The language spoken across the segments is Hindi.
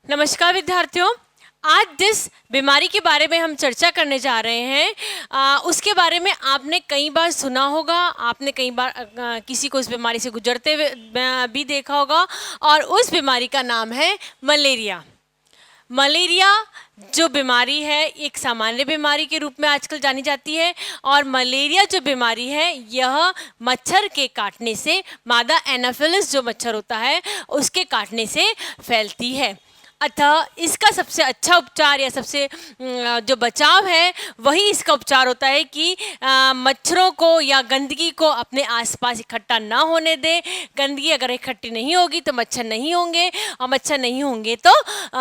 नमस्कार विद्यार्थियों। आज जिस बीमारी के बारे में हम चर्चा करने जा रहे हैं उसके बारे में आपने कई बार सुना होगा, आपने कई बार किसी को इस बीमारी से गुजरते हुए भी देखा होगा और उस बीमारी का नाम है मलेरिया। मलेरिया जो बीमारी है एक सामान्य बीमारी के रूप में आजकल जानी जाती है और मलेरिया जो बीमारी है यह मच्छर के काटने से, मादा एनाफिलिस जो मच्छर होता है उसके काटने से फैलती है। अतः इसका सबसे अच्छा उपचार या सबसे जो बचाव है वही इसका उपचार होता है कि मच्छरों को या गंदगी को अपने आसपास इकट्ठा ना होने दें। गंदगी अगर इकट्ठी नहीं होगी तो मच्छर नहीं होंगे और मच्छर नहीं होंगे तो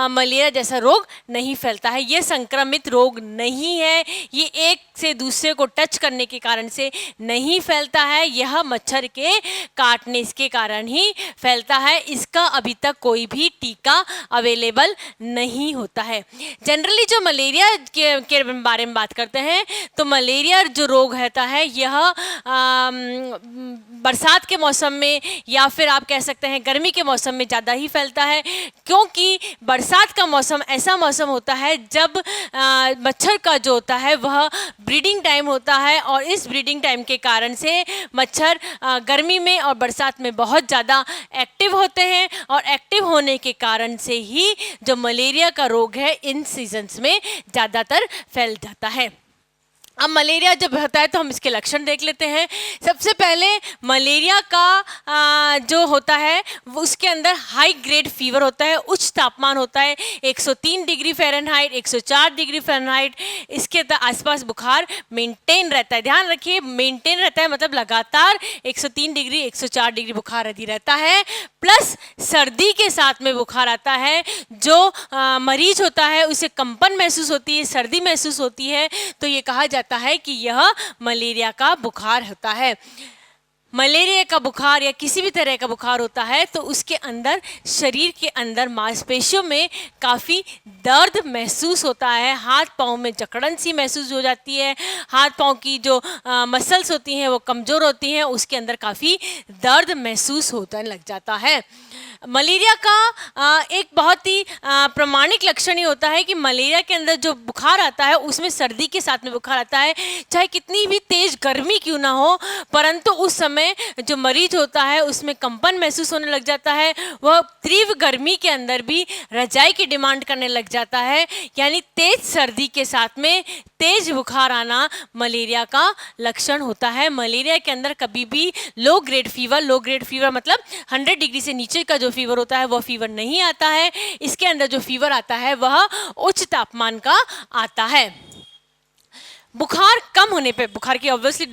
मलेरिया जैसा रोग नहीं फैलता है। ये संक्रमित रोग नहीं है, ये एक से दूसरे को टच करने के कारण से नहीं फैलता है, यह मच्छर के काटने के कारण ही फैलता है। इसका अभी तक कोई भी टीका अवेलेबल नहीं होता है। जनरली जो मलेरिया के बारे में बात करते हैं तो मलेरिया जो रोग रहता है यह बरसात के मौसम में या फिर आप कह सकते हैं गर्मी के मौसम में ज़्यादा ही फैलता है, क्योंकि बरसात का मौसम ऐसा मौसम होता है जब मच्छर का जो होता है वह ब्रीडिंग टाइम होता है और इस ब्रीडिंग टाइम के कारण से मच्छर गर्मी में और बरसात में बहुत ज़्यादा एक्टिव होते हैं और एक्टिव होने के कारण से ही जो मलेरिया का रोग है इन सीजन्स में ज़्यादातर फैल जाता है। अब मलेरिया जब होता है तो हम इसके लक्षण देख लेते हैं। सबसे पहले मलेरिया का जो होता है उसके अंदर हाई ग्रेड फीवर होता है, उच्च तापमान होता है 103 डिग्री फ़ारेनहाइट, 104 डिग्री फ़ारेनहाइट। इसके आसपास बुखार मेंटेन रहता है। ध्यान रखिए, मेंटेन रहता है मतलब लगातार 103 डिग्री 104 डिग्री बुखार यदि रहता है, प्लस सर्दी के साथ में बुखार आता है। जो मरीज होता है उसे कंपन महसूस होती है, सर्दी महसूस होती है, तो ये कहा जाता है कि यह मलेरिया का बुखार होता है। मलेरिया का बुखार या किसी भी तरह का बुखार होता है तो उसके अंदर शरीर के अंदर मांसपेशियों में काफ़ी दर्द महसूस होता है, हाथ पाँव में जकड़न सी महसूस हो जाती है, हाथ पाँव की जो मसल्स होती हैं वो कमज़ोर होती हैं, उसके अंदर काफ़ी दर्द महसूस होने लग जाता है। मलेरिया का एक बहुत ही प्रामाणिक लक्षण ये होता है कि मलेरिया के अंदर जो बुखार आता है उसमें सर्दी के साथ में बुखार आता है, चाहे कितनी भी तेज़ गर्मी क्यों ना हो, परंतु उस समय जो मरीज होता है उसमें कंपन महसूस होने लग जाता है। वह तीव्र गर्मी के अंदर भी रजाई की डिमांड करने लग जाता है, यानी तेज सर्दी के साथ में तेज बुखार आना मलेरिया का लक्षण होता है। मलेरिया के अंदर कभी भी लो ग्रेड फीवर मतलब 100 डिग्री से नीचे का जो फीवर होता है वह फीवर नहीं आता है। इसके अंदर जो फीवर आता है वह उच्च तापमान का आता है। बुखार कम होने पे, बुखार की ऑब्वियसली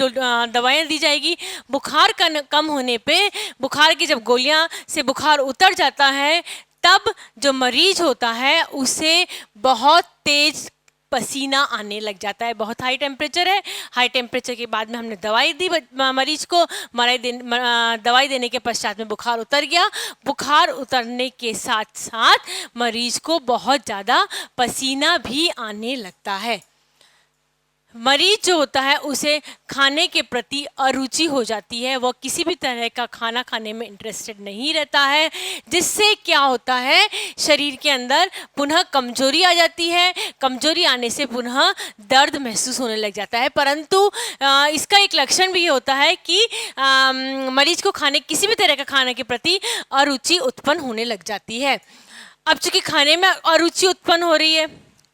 दवाएं दी जाएगी। बुखार कम होने पे, बुखार की जब गोलियां से बुखार उतर जाता है तब जो मरीज होता है उसे बहुत तेज पसीना आने लग जाता है। बहुत हाई टेम्परेचर है, हाई टेम्परेचर के बाद में हमने दवाई दी मरीज को, दवाई देने के पश्चात में बुखार उतर गया। बुखार उतरने के साथ साथ मरीज को बहुत ज़्यादा पसीना भी आने लगता है। मरीज जो होता है उसे खाने के प्रति अरुचि हो जाती है, वह किसी भी तरह का खाना खाने में इंटरेस्टेड नहीं रहता है, जिससे क्या होता है शरीर के अंदर पुनः कमजोरी आ जाती है। कमजोरी आने से पुनः दर्द महसूस होने लग जाता है। परंतु इसका एक लक्षण भी होता है कि मरीज को किसी भी तरह का खाने के प्रति अरुचि उत्पन्न होने लग जाती है। अब चूंकि खाने में अरुचि उत्पन्न हो रही है,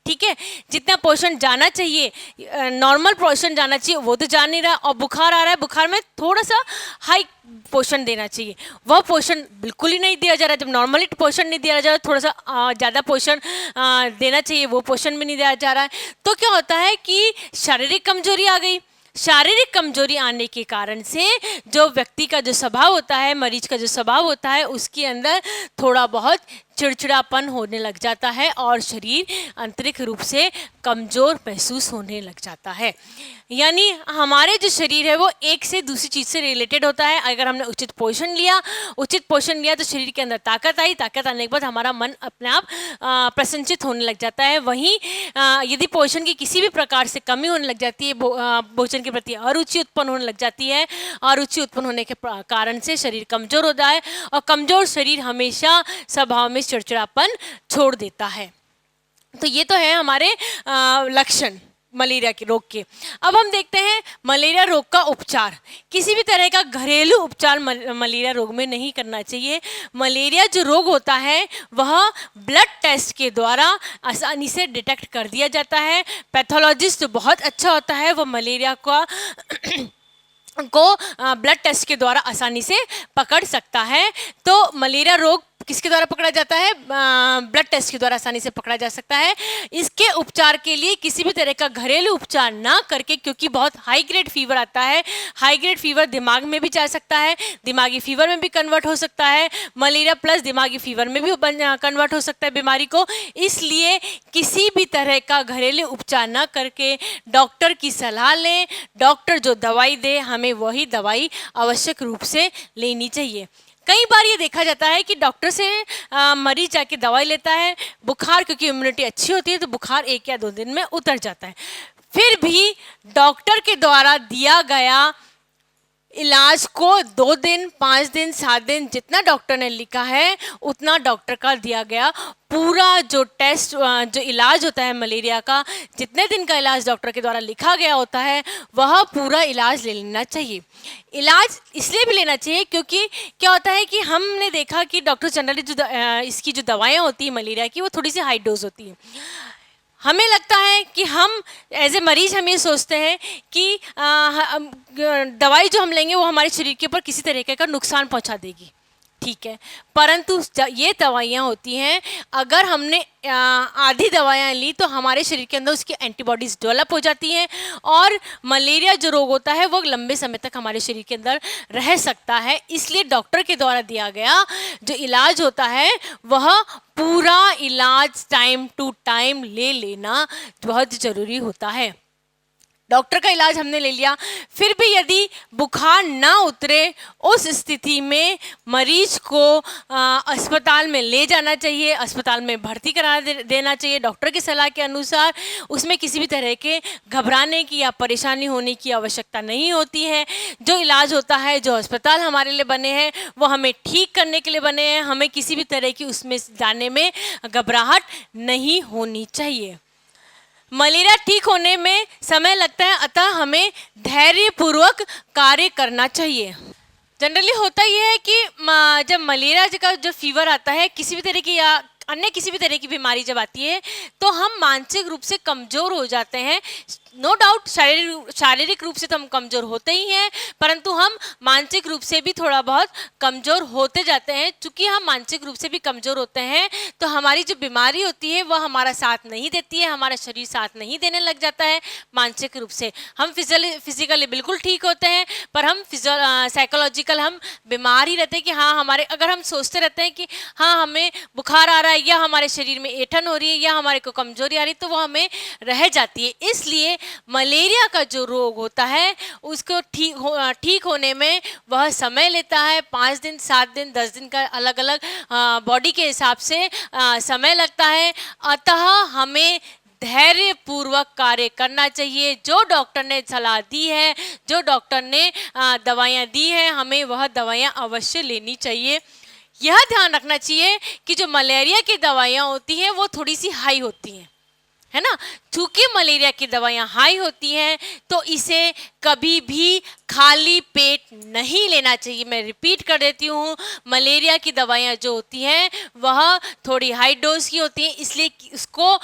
ठीक है, जितना पोषण जाना चाहिए, नॉर्मल पोषण जाना चाहिए वो तो जा नहीं रहा, और बुखार आ रहा है, बुखार में थोड़ा सा हाई पोषण देना चाहिए, वह पोषण बिल्कुल ही नहीं दिया जा रहा। जब नॉर्मली पोषण नहीं दिया जा रहा, थोड़ा सा ज़्यादा पोषण देना चाहिए, वो पोषण भी नहीं दिया जा रहा है, तो क्या होता है कि शारीरिक कमजोरी आ गई। शारीरिक कमजोरी आने के कारण से जो व्यक्ति का जो स्वभाव होता है, मरीज का जो स्वभाव होता है, उसके अंदर थोड़ा बहुत चिड़चिड़ापन होने लग जाता है और शरीर आंतरिक रूप से कमज़ोर महसूस होने लग जाता है। यानी हमारे जो शरीर है वो एक से दूसरी चीज़ से रिलेटेड होता है। अगर हमने उचित पोषण लिया तो शरीर के अंदर ताकत आई, ताकत आने के बाद हमारा मन अपने आप प्रसन्नचित होने लग जाता है। वहीं यदि पोषण की किसी भी प्रकार से कमी होने लग जाती है, भोजन के प्रति अरुचि उत्पन्न होने लग जाती है, अरुचि उत्पन्न होने के कारण से शरीर कमज़ोर होता है और कमज़ोर शरीर हमेशा स्वभाव में चिड़चिड़ापन छोड़ देता है। तो ये तो है हमारे लक्षण मलेरिया के रोग के। अब हम देखते हैं मलेरिया रोग का उपचार। किसी भी तरह का घरेलू उपचार मलेरिया रोग में नहीं करना चाहिए। मलेरिया जो रोग होता है वह ब्लड टेस्ट के द्वारा आसानी से डिटेक्ट कर दिया जाता है। पैथोलॉजिस्ट जो बहुत अच्छा होता है वो मलेरिया का को ब्लड टेस्ट के द्वारा आसानी से पकड़ सकता है। तो मलेरिया रोग किसके द्वारा पकड़ा जाता है? ब्लड टेस्ट के द्वारा आसानी से पकड़ा जा सकता है। इसके उपचार के लिए किसी भी तरह का घरेलू उपचार ना करके, क्योंकि बहुत हाई ग्रेड फीवर आता है, हाई ग्रेड फीवर दिमाग में भी जा सकता है, दिमागी फीवर में भी कन्वर्ट हो सकता है, मलेरिया प्लस दिमागी फीवर में भी कन्वर्ट हो सकता है बीमारी को। इसलिए किसी भी तरह का घरेलू उपचार ना करके डॉक्टर की सलाह लें। डॉक्टर जो दवाई दे हमें वही दवाई आवश्यक रूप से लेनी चाहिए। कई बार ये देखा जाता है कि डॉक्टर से मरीज जाके दवाई लेता है, बुखार क्योंकि इम्यूनिटी अच्छी होती है तो बुखार 1 या 2 दिन में उतर जाता है। फिर भी डॉक्टर के द्वारा दिया गया इलाज को 2 दिन, 5 दिन, 7 दिन जितना डॉक्टर ने लिखा है उतना डॉक्टर का दिया गया पूरा जो टेस्ट जो इलाज होता है मलेरिया का, जितने दिन का इलाज डॉक्टर के द्वारा लिखा गया होता है वह पूरा इलाज ले लेना चाहिए। इलाज इसलिए भी लेना चाहिए क्योंकि क्या होता है कि हमने देखा कि डॉक्टर जनरली जो इसकी जो दवाइयाँ होती हैं मलेरिया की वो थोड़ी सी हाई डोज होती हैं। हमें लगता है कि हम एज ए मरीज हम ये सोचते हैं कि दवाई जो हम लेंगे वो हमारे शरीर के ऊपर किसी तरीके का नुकसान पहुंचा देगी, ठीक है। परंतु ये दवाइयाँ होती हैं, अगर हमने आधी दवाइयाँ ली तो हमारे शरीर के अंदर उसकी एंटीबॉडीज़ डेवलप हो जाती हैं और मलेरिया जो रोग होता है वो लंबे समय तक हमारे शरीर के अंदर रह सकता है। इसलिए डॉक्टर के द्वारा दिया गया जो इलाज होता है वह पूरा इलाज टाइम टू टाइम ले लेना बहुत ज़रूरी होता है। डॉक्टर का इलाज हमने ले लिया, फिर भी यदि बुखार ना उतरे उस स्थिति में मरीज को अस्पताल में ले जाना चाहिए, अस्पताल में भर्ती करा देना चाहिए डॉक्टर की सलाह के अनुसार। उसमें किसी भी तरह के घबराने की या परेशानी होने की आवश्यकता नहीं होती है। जो इलाज होता है, जो अस्पताल हमारे लिए बने हैं वो हमें ठीक करने के लिए बने हैं, हमें किसी भी तरह की उसमें जाने में घबराहट नहीं होनी चाहिए। मलेरिया ठीक होने में समय लगता है, अतः हमें धैर्यपूर्वक कार्य करना चाहिए। जनरली होता यह है कि जब मलेरिया का जो फीवर आता है, किसी भी तरह की या अन्य किसी भी तरह की बीमारी जब आती है तो हम मानसिक रूप से कमज़ोर हो जाते हैं। नो डाउट शारीरिक रूप से तो हम कमज़ोर होते ही हैं, परंतु हम मानसिक रूप से भी थोड़ा बहुत कमज़ोर होते जाते हैं। चूँकि हम मानसिक रूप से भी कमज़ोर होते हैं तो हमारी जो बीमारी होती है वह हमारा साथ नहीं देती है, हमारा शरीर साथ नहीं देने लग जाता है। मानसिक रूप से हम फिजिकली बिल्कुल ठीक होते हैं, पर हम साइकोलॉजिकल हम बीमार ही रहते हैं कि हाँ हमारे, अगर हम सोचते रहते हैं कि हाँ हमें बुखार आ रहा है या हमारे शरीर में ऐंठन हो रही है या हमारे को कमजोरी आ रही है तो वो हमें रह जाती है। इसलिए मलेरिया का जो रोग होता है उसको ठीक होने में वह समय लेता है। 5 दिन, 7 दिन, 10 दिन का अलग अलग बॉडी के हिसाब से समय लगता है। अतः हमें धैर्यपूर्वक कार्य करना चाहिए। जो डॉक्टर ने सलाह दी है, जो डॉक्टर ने दवाइयाँ दी हैं, हमें वह दवाइयाँ अवश्य लेनी चाहिए। यह ध्यान रखना चाहिए कि जो मलेरिया की दवाइयाँ होती हैं वो थोड़ी सी हाई होती हैं, है ना। चूँकि मलेरिया की दवाइयाँ हाई होती हैं तो इसे कभी भी खाली पेट नहीं लेना चाहिए। मैं रिपीट कर देती हूँ, मलेरिया की दवाइयाँ जो होती हैं वह थोड़ी हाई डोज की होती हैं, इसलिए उसको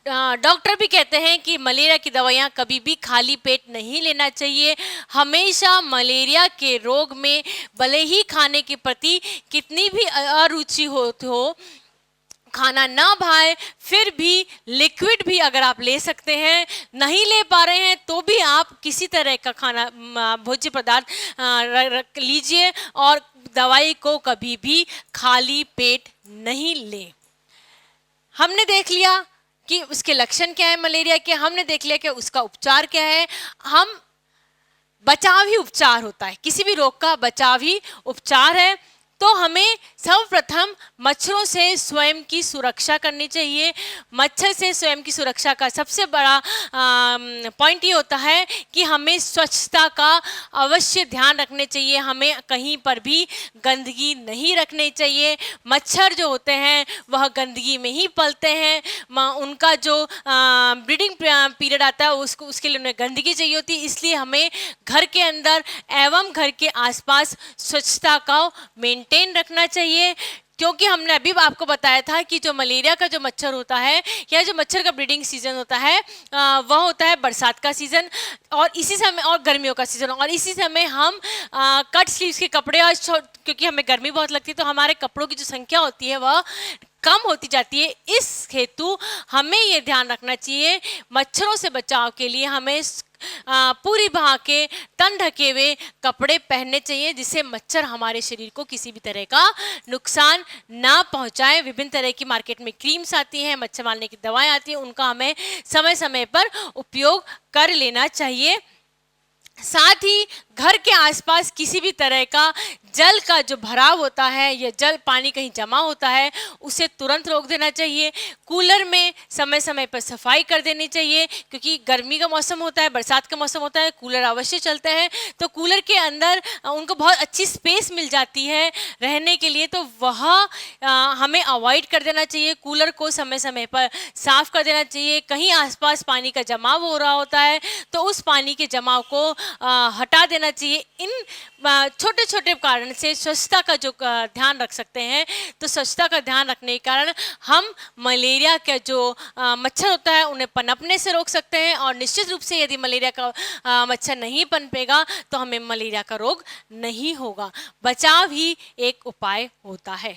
डॉक्टर भी कहते हैं कि मलेरिया की दवाइयाँ कभी भी खाली पेट नहीं लेना चाहिए। हमेशा मलेरिया के रोग में भले ही खाने के प्रति कितनी भी अरुचि हो, खाना ना भाए, फिर भी लिक्विड भी अगर आप ले सकते हैं, नहीं ले पा रहे हैं तो भी आप किसी तरह का खाना भोज्य पदार्थ रख लीजिए और दवाई को कभी भी खाली पेट नहीं लें। हमने देख लिया कि उसके लक्षण क्या है मलेरिया के, हमने देख लिया कि उसका उपचार क्या है। हम बचाव ही उपचार होता है, किसी भी रोग का बचाव ही उपचार है। तो हमें सर्वप्रथम मच्छरों से स्वयं की सुरक्षा करनी चाहिए। मच्छर से स्वयं की सुरक्षा का सबसे बड़ा पॉइंट ये होता है कि हमें स्वच्छता का अवश्य ध्यान रखने चाहिए। हमें कहीं पर भी गंदगी नहीं रखनी चाहिए। मच्छर जो होते हैं वह गंदगी में ही पलते हैं। उनका जो ब्रीडिंग पीरियड आता है उसके लिए उन्हें गंदगी चाहिए होती है। इसलिए हमें घर के अंदर एवं घर के आसपास स्वच्छता का मेंटेन रखना चाहिए। क्योंकि हमने अभी आपको बताया था कि जो मलेरिया का जो मच्छर होता है या जो मच्छर का ब्रीडिंग सीजन होता है वह होता है बरसात का सीजन और इसी समय और गर्मियों का सीजन। और इसी समय हम कट स्लीव्स के कपड़े और क्योंकि हमें गर्मी बहुत लगती है तो हमारे कपड़ों की जो संख्या होती है वह कम होती जाती है। इस हेतु हमें ये ध्यान रखना चाहिए मच्छरों से बचाव के लिए हमें पूरी बाह के तन ढके हुए कपड़े पहनने चाहिए जिससे मच्छर हमारे शरीर को किसी भी तरह का नुकसान ना पहुंचाए। विभिन्न तरह की मार्केट में क्रीम्स आती हैं, मच्छर मारने की दवाएं आती हैं, उनका हमें समय समय पर उपयोग कर लेना चाहिए। साथ ही घर के आसपास किसी भी तरह का जल का जो भराव होता है या जल पानी कहीं जमा होता है उसे तुरंत रोक देना चाहिए। कूलर में समय समय पर सफाई कर देनी चाहिए क्योंकि गर्मी का मौसम होता है, बरसात का मौसम होता है, कूलर अवश्य चलते हैं तो कूलर के अंदर उनको बहुत अच्छी स्पेस मिल जाती है रहने के लिए, तो वह हमें अवॉइड कर देना चाहिए। कूलर को समय समय पर साफ कर देना चाहिए। कहीं आसपास पानी का जमाव हो रहा होता है तो उस पानी के जमाव को हटा देना चाहिए। इन छोटे छोटे कारण से स्वच्छता का जो ध्यान रख सकते हैं तो स्वच्छता का ध्यान रखने के कारण हम मलेरिया का जो मच्छर होता है उन्हें पनपने से रोक सकते हैं। और निश्चित रूप से यदि मलेरिया का मच्छर नहीं पनपेगा तो हमें मलेरिया का रोग नहीं होगा। बचाव ही एक उपाय होता है।